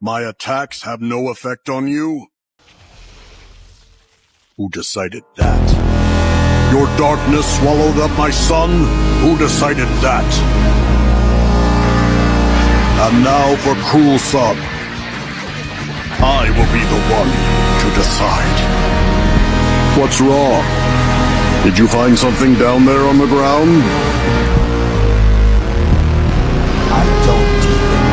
My attacks have no effect on you? Who decided that? Your darkness swallowed up my sun? Who decided that? And now for cruel sub. I will be the one to decide. What's wrong? Did you find something down there on the ground? I don't even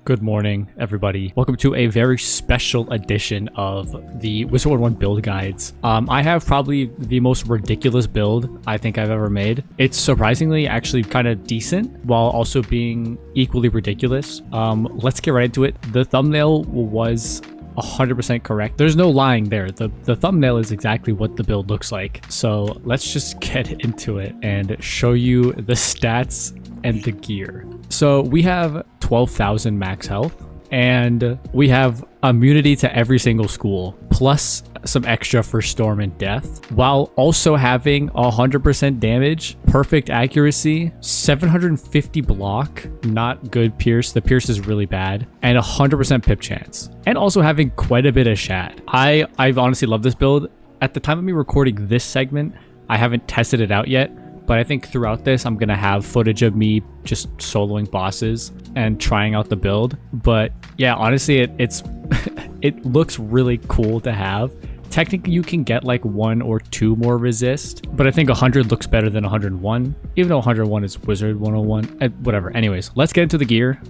Good morning, everybody. Welcome to a very special edition of the Wizard101 build guides. I have probably the most ridiculous build I think I've ever made. It's surprisingly actually kind of decent while also being equally ridiculous. Let's get right into it. The thumbnail was 100% correct. There's no lying there. The thumbnail is exactly what the build looks like. So let's just get into it and show you the stats and the gear. So we have 12,000 max health and we have immunity to every single school plus some extra for storm and death, while also having 100% damage, perfect accuracy, 750 block, not good pierce, the pierce is really bad, and 100% pip chance, and also having quite a bit of shad. I honestly love this build. At the time of me recording this segment, I haven't tested it out yet, but I think throughout this, I'm going to have footage of me just soloing bosses and trying out the build. But yeah, honestly, it looks really cool to have. Technically, you can get like 1 or 2 more resist, but I think 100 looks better than 101, even though 101 is Wizard101, whatever. Anyways, let's get into the gear.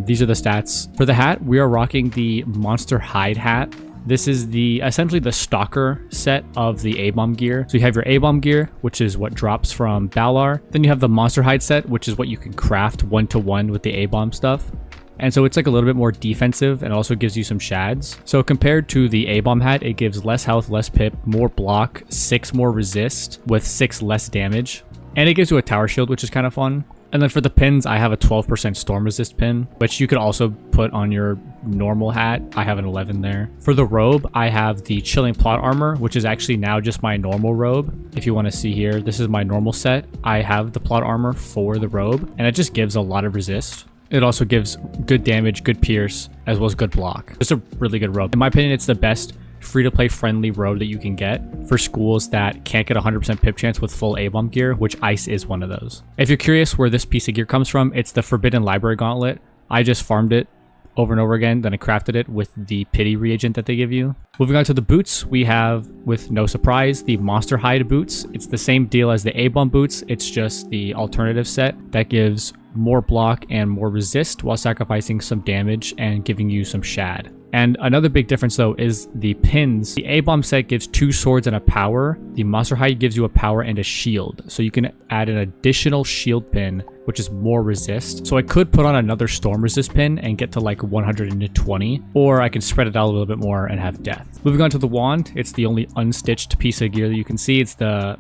These are the stats. For the hat, we are rocking the Monster Hide hat. This is essentially the stalker set of the A-bomb gear. So you have your A-bomb gear, which is what drops from Balar. Then you have the Monster Hide set, which is what you can craft 1-to-1 with the A-bomb stuff. And so it's like a little bit more defensive and also gives you some shads. So compared to the A-bomb hat, it gives less health, less pip, more block, 6 more resist with 6 less damage. And it gives you a tower shield, which is kind of fun. And then for the pins, I have a 12% storm resist pin, which you could also put on your normal hat. I have an 11 there. For the robe, I have the chilling plot armor, which is actually now just my normal robe. If you want to see here, this is my normal set. I have the plot armor for the robe, and it just gives a lot of resist. It also gives good damage, good pierce, as well as good block. It's a really good robe. In my opinion, it's the best free-to-play friendly robe that you can get for schools that can't get 100% pip chance with full A-bomb gear, which Ice is one of those. If you're curious where this piece of gear comes from, it's the Forbidden Library Gauntlet. I just farmed it over and over again, then I crafted it with the pity reagent that they give you. Moving on to the boots, we have, with no surprise, the Monster Hide boots. It's the same deal as the A-bomb boots, it's just the alternative set that gives more block and more resist while sacrificing some damage and giving you some shad. And another big difference though is the pins. The A-bomb set gives 2 swords and a power. The Monster Hide gives you a power and a shield. So you can add an additional shield pin, which is more resist. So I could put on another storm resist pin and get to like 120, or I can spread it out a little bit more and have death. Moving on to the wand, it's the only unstitched piece of gear that you can see. It's the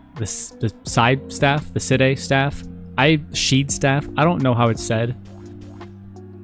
side staff, the Side staff. Sheed staff. I don't know how it's said,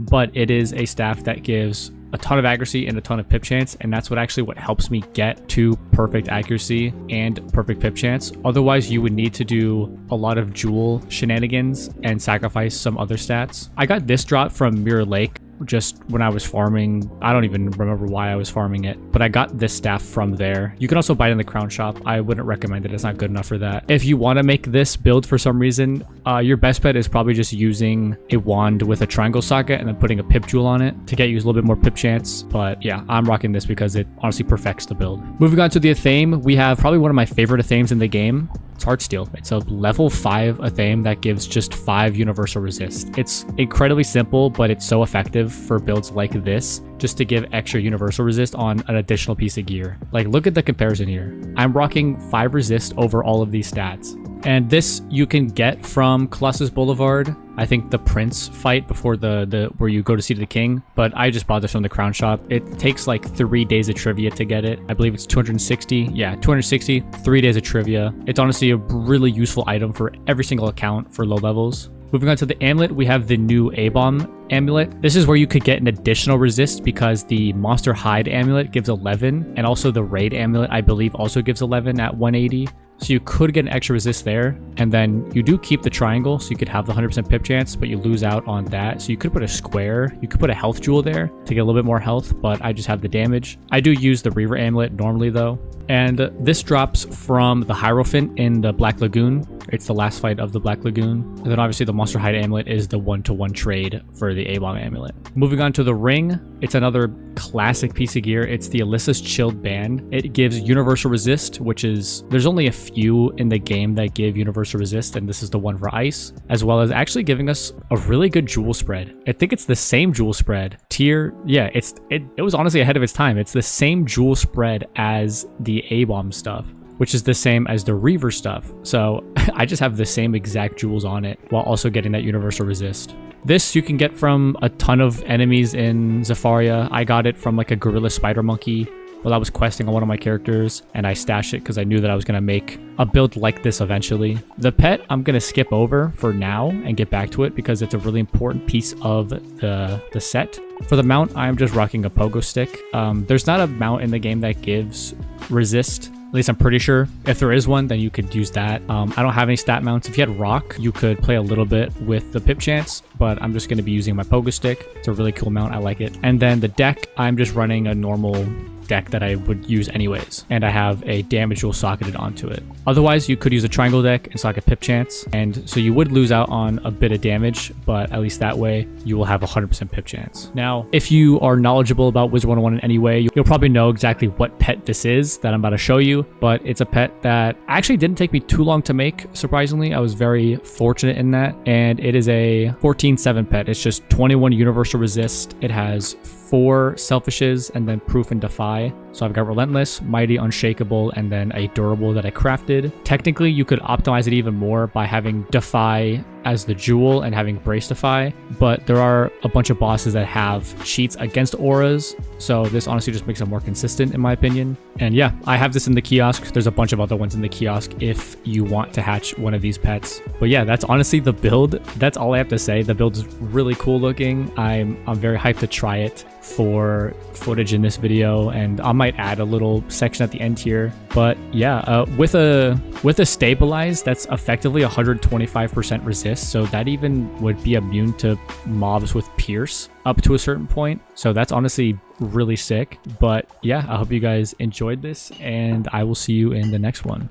but it is a staff that gives a ton of accuracy and a ton of pip chance, and that's what helps me get to perfect accuracy and perfect pip chance. Otherwise, you would need to do a lot of jewel shenanigans and sacrifice some other stats. I got this drop from Mirror Lake just when I was farming. I don't even remember why I was farming it, but I got this staff from there. You can also buy it in the crown shop. I wouldn't recommend it. It's not good enough for that. If you want to make this build for some reason, your best bet is probably just using a wand with a triangle socket and then putting a pip jewel on it to get you a little bit more pip chance. But yeah, I'm rocking this because it honestly perfects the build. Moving on to the Athame, we have probably one of my favorite Athames in the game. It's Heartsteel. It's a level 5 Athame that gives just 5 universal resist. It's incredibly simple, but it's so effective for builds like this, just to give extra universal resist on an additional piece of gear. Like, look at the comparison here. I'm rocking 5 resist over all of these stats. And this you can get from Colossus Boulevard. I think the Prince fight before the where you go to see the king, but I just bought this from the crown shop. It takes like 3 days of trivia to get it. I believe it's 260. Yeah, 260, 3 days of trivia. It's honestly a really useful item for every single account for low levels. Moving on to the amulet, we have the new A-bomb amulet. This is where you could get an additional resist because the Monster Hide amulet gives 11, and also the Raid amulet, I believe, also gives 11 at 180. So you could get an extra resist there. And then you do keep the triangle, so you could have the 100% pip chance, but you lose out on that. So you could put a square. You could put a health jewel there to get a little bit more health, but I just have the damage. I do use the Reaver amulet normally though. And this drops from the Hierophant in the Black Lagoon. It's the last fight of the Black Lagoon. And then obviously the Monster Hide amulet is the 1-to-1 trade for the A-Bomb amulet. Moving on to the ring, it's another classic piece of gear. It's the Alyssa's Chilled Band. It gives universal resist, which is, there's only a few in the game that give universal resist, and this is the one for ice, as well as actually giving us a really good jewel spread. I think it's the same jewel spread tier. Yeah, it was honestly ahead of its time. It's the same jewel spread as the A-Bomb stuff, which is the same as the Reaver stuff. So I just have the same exact jewels on it while also getting that universal resist. This you can get from a ton of enemies in Zafaria. I got it from like a gorilla spider monkey while I was questing on one of my characters, and I stashed it because I knew that I was going to make a build like this eventually. The pet I'm going to skip over for now and get back to it because it's a really important piece of the set. For the mount, I'm just rocking a pogo stick. There's not a mount in the game that gives resist. At least I'm pretty sure. If there is one, then you could use that. I don't have any stat mounts. If you had rock, you could play a little bit with the pip chance, but I'm just going to be using my pogo stick. It's a really cool mount. I like it. And then the deck, I'm just running a normal deck that I would use anyways, and I have a damage jewel socketed onto it. Otherwise, you could use a triangle deck and socket pip chance, and so you would lose out on a bit of damage, but at least that way you will have 100% pip chance. Now, if you are knowledgeable about Wizard101 in any way, you'll probably know exactly what pet this is that I'm about to show you, but it's a pet that actually didn't take me too long to make, surprisingly. I was very fortunate in that, and it is a 14-7 pet. It's just 21 universal resist. It has 4 selfishes and then proof and defy. So I've got relentless, mighty, unshakable, and then a durable that I crafted. Technically, you could optimize it even more by having defy as the jewel and having brace defy, but there are a bunch of bosses that have cheats against auras, so this honestly just makes it more consistent in my opinion. And yeah, I have this in the kiosk. There's a bunch of other ones in the kiosk if you want to hatch one of these pets. But yeah, that's honestly the build. That's all I have to say. The build is really cool looking. I'm very hyped to try it for footage in this video, and I might add a little section at the end here. But yeah, with a stabilize, that's effectively 125% resist, so that even would be immune to mobs with pierce up to a certain point. So that's honestly really sick. But yeah, I hope you guys enjoyed this, and I will see you in the next one.